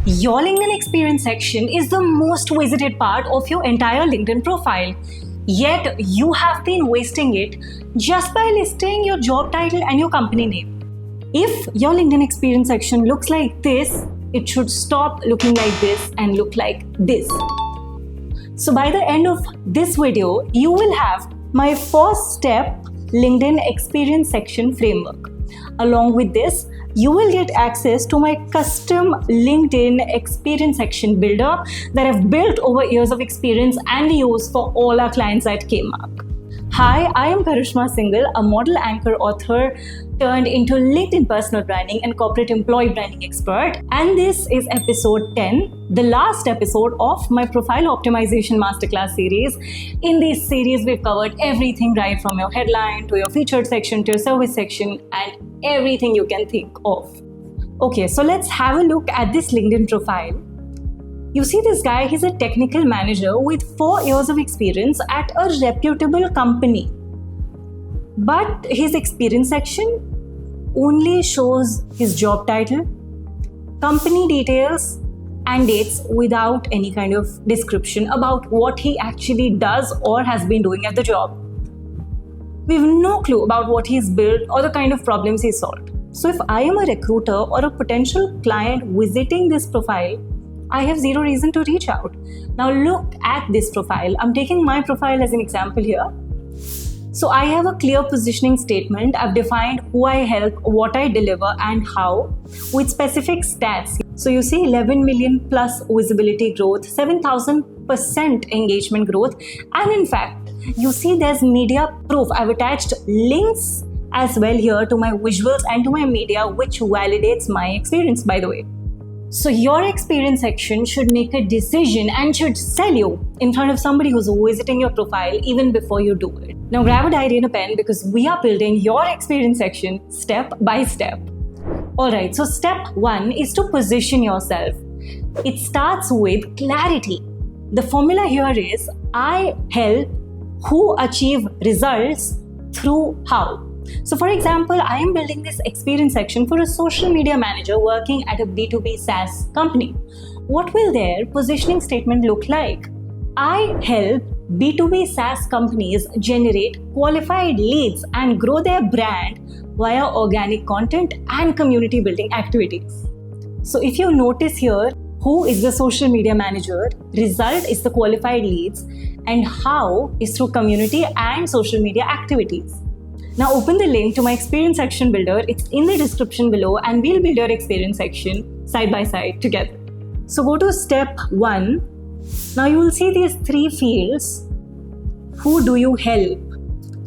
Your LinkedIn experience section is the most visited part of your entire LinkedIn profile. Yet you have been wasting it just by listing your job title and your company name. If your LinkedIn experience section looks like this, it should stop looking like this and look like this. So by the end of this video, you will have my first step LinkedIn experience section framework. Along with this, you will get access to my custom LinkedIn experience section builder that I've built over years of experience and use for all our clients at KMark. Hi, I am Karishma Singhal, a model, anchor, author turned into LinkedIn personal branding and corporate employee branding expert. And this is episode 10, the last episode of my profile optimization masterclass series. In this series, we've covered everything right from your headline to your featured section to your service section and everything you can think of. Okay, so let's have a look at this LinkedIn profile. You see this guy, he's a technical manager with 4 years of experience at a reputable company. But his experience section only shows his job title, company details, and dates without any kind of description about what he actually does or has been doing at the job. We have no clue about what he's built or the kind of problems he solved. So if I am a recruiter or a potential client visiting this profile, I have zero reason to reach out. Now look at this profile. I'm taking my profile as an example here. So I have a clear positioning statement. I've defined who I help, what I deliver, and how with specific stats. So you see 11 million plus visibility growth, 7,000% engagement growth. And in fact, you see there's media proof. I've attached links as well here to my visuals and to my media, which validates my experience, by the way. So your experience section should make a decision and should sell you in front of somebody who's visiting your profile even before you do it. Now grab a diary and a pen because we are building your experience section step by step. Alright, so step 1 is to position yourself. It starts with clarity. The formula here is I help who achieve results through how. So for example, I am building this experience section for a social media manager working at a B2B SaaS company. What will their positioning statement look like? I help B2B SaaS companies generate qualified leads and grow their brand via organic content and community building activities. So if you notice here, who is the social media manager, result is the qualified leads, and how is through community and social media activities. Now open the link to my experience section builder. It's in the description below and we'll build your experience section side by side together. So go to step 1. Now you will see these 3 fields. Who do you help?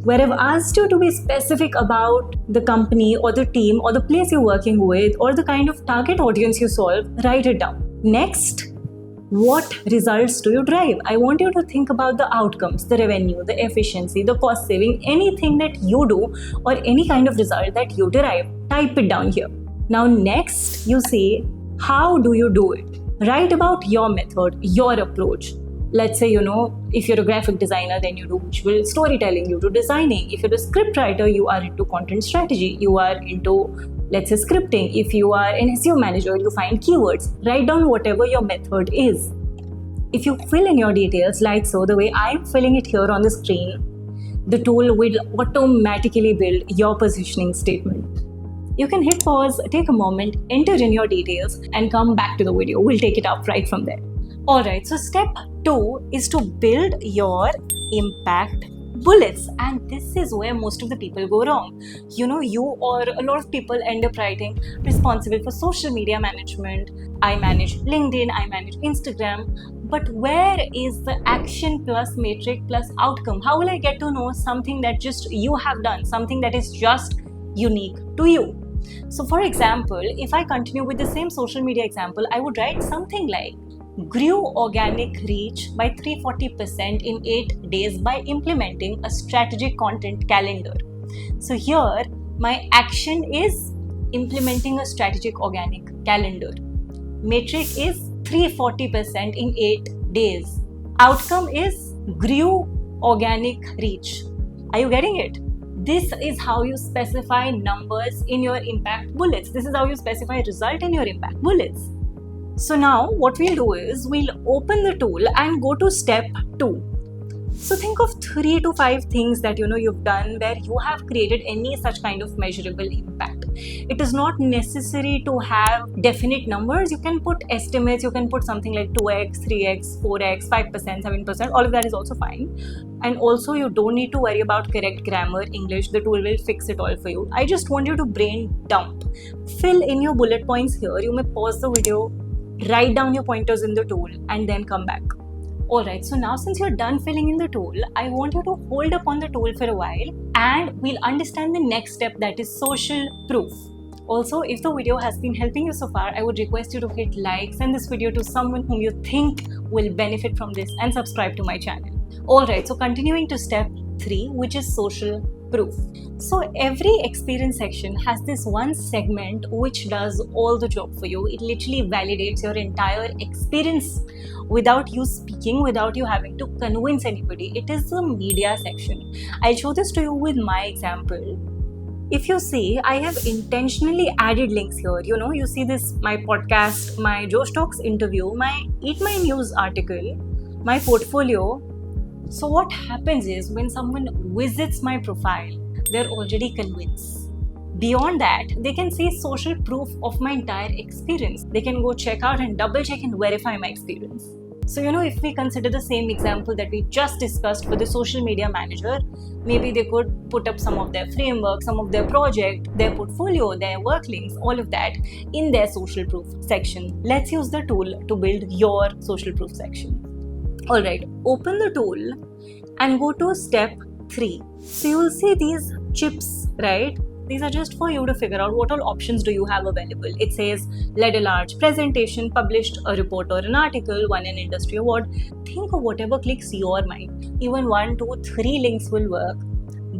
Where I've asked you to be specific about the company or the team or the place you're working with or the kind of target audience you solve, write it down. Next, what results do you drive? I want you to think about the outcomes, the revenue, the efficiency, the cost saving, anything that you do or any kind of result that you derive. Type it down here. Now next, you see, how do you do it? Write about your method, your approach. Let's say, if you're a graphic designer, then you do visual storytelling, you do designing. If you're a script writer, you are into content strategy, you are into, let's say, scripting. If you are an SEO manager, you find keywords. Write down whatever your method is. If you fill in your details like so, the way I'm filling it here on the screen, the tool will automatically build your positioning statement. You can hit pause, take a moment, enter in your details, and come back to the video. We'll take it up right from there. Alright, so step 2 is to build your impact bullets, and this is where most of the people go wrong. You or a lot of people end up writing responsible for social media management. I manage LinkedIn, I manage Instagram. But where is the action plus metric plus outcome? How will I get to know something that just you have done, something that is just unique to you? So for example, if I continue with the same social media example, I would write something like grew organic reach by 340% in 8 days by implementing a strategic content calendar. So here, my action is implementing a strategic organic calendar. Metric is 340% in 8 days. Outcome is grew organic reach. Are you getting it? This is how you specify numbers in your impact bullets. This is how you specify result in your impact bullets. So now what we'll do is we'll open the tool and go to step 2. So think of 3 to 5 things that you've done where you have created any such kind of measurable impact. It is not necessary to have definite numbers. You can put estimates, you can put something like 2x, 3x, 4x, 5%, 7%, all of that is also fine. And also you don't need to worry about correct grammar, English, the tool will fix it all for you. I just want you to brain dump. Fill in your bullet points here. You may pause the video, write down your pointers in the tool and then come back. Alright, so now since you're done filling in the tool, I want you to hold up on the tool for a while and we'll understand the next step, that is social proof. Also, if the video has been helping you so far, I would request you to hit like, send this video to someone whom you think will benefit from this and subscribe to my channel. Alright, so continuing to step 3, which is social proof. So every experience section has this one segment which does all the job for you. It literally validates your entire experience without you speaking, without you having to convince anybody. It is the media section. I'll show this to you with my example. If you see, I have intentionally added links here. You see this, my podcast, my Josh Talks interview, my Eat My News article, my portfolio. So what happens is when someone visits my profile, they're already convinced. Beyond that, they can see social proof of my entire experience. They can go check out and double check and verify my experience. So if we consider the same example that we just discussed for the social media manager, maybe they could put up some of their framework, some of their project, their portfolio, their work links, all of that in their social proof section. Let's use the tool to build your social proof section. Alright, open the tool and go to step 3. So you will see these chips, right? These are just for you to figure out what all options do you have available. It says led a large presentation, published a report or an article, won an industry award. Think of whatever clicks your mind. Even 1, 2, 3 links will work,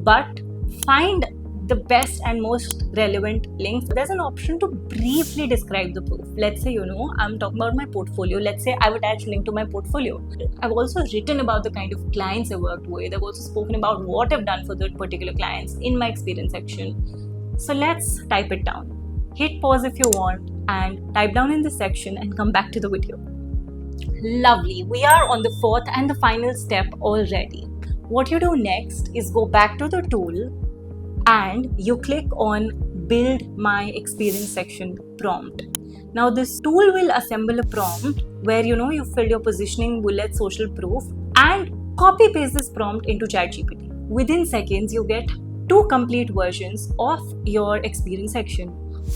but find the best and most relevant links. There's an option to briefly describe the proof. Let's say, I'm talking about my portfolio. Let's say I've attached a link to my portfolio. I've also written about the kind of clients I worked with. I've also spoken about what I've done for the particular clients in my experience section. So let's type it down. Hit pause if you want and type down in this section and come back to the video. Lovely. We are on the 4th and the final step already. What you do next is go back to the tool and you click on build my experience section prompt. Now this tool will assemble a prompt where you fill your positioning, bullet, social proof and copy paste this prompt into ChatGPT. Within seconds you get 2 complete versions of your experience section.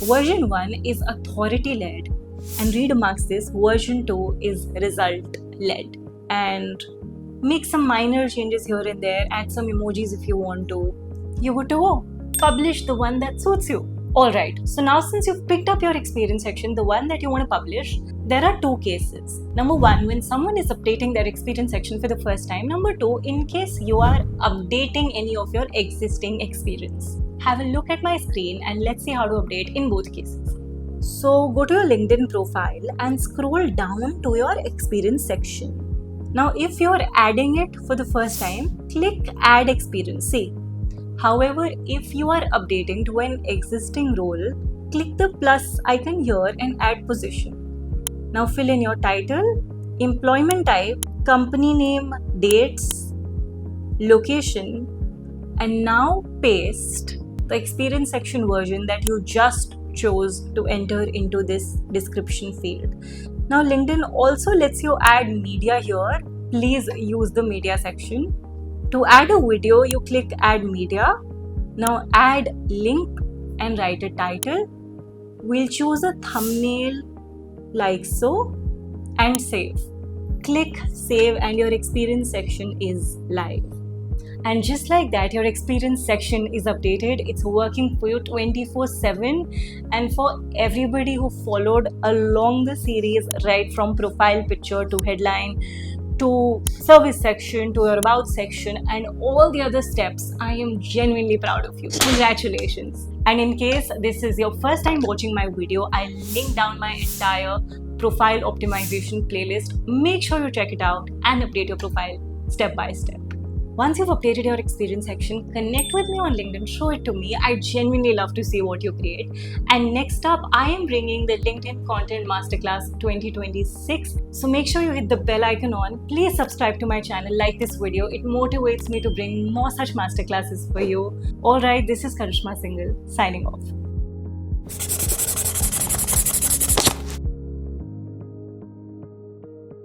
Version 1 is authority led and read amongst this. Version 2 is result led, and make some minor changes here and there, add some emojis if you want to. You're good to go. Publish the one that suits you. Alright, so now since you've picked up your experience section, the one that you want to publish, there are 2 cases. Number 1, when someone is updating their experience section for the first time. Number 2, in case you are updating any of your existing experience. Have a look at my screen and let's see how to update in both cases. So go to your LinkedIn profile and scroll down to your experience section. Now if you're adding it for the first time, click add experience. See. However, if you are updating to an existing role, click the plus icon here and add position. Now fill in your title, employment type, company name, dates, location, and now paste the experience section version that you just chose to enter into this description field. Now LinkedIn also lets you add media here. Please use the media section. To add a video, you click add media. Now add link and write a title. We'll choose a thumbnail like so and save. Click save and your experience section is live. And just like that, your experience section is updated. It's working for you 24/7. And for everybody who followed along the series, right from profile picture to headline, to service section, to your about section and all the other steps, I am genuinely proud of you. Congratulations. And in case this is your first time watching my video, I'll link down my entire profile optimization playlist. Make sure you check it out and update your profile step by step. Once you've updated your experience section, connect with me on LinkedIn, show it to me. I genuinely love to see what you create. And next up, I am bringing the LinkedIn Content Masterclass 2026. So make sure you hit the bell icon on. Please subscribe to my channel, like this video. It motivates me to bring more such masterclasses for you. Alright, this is Karishma Singhal signing off.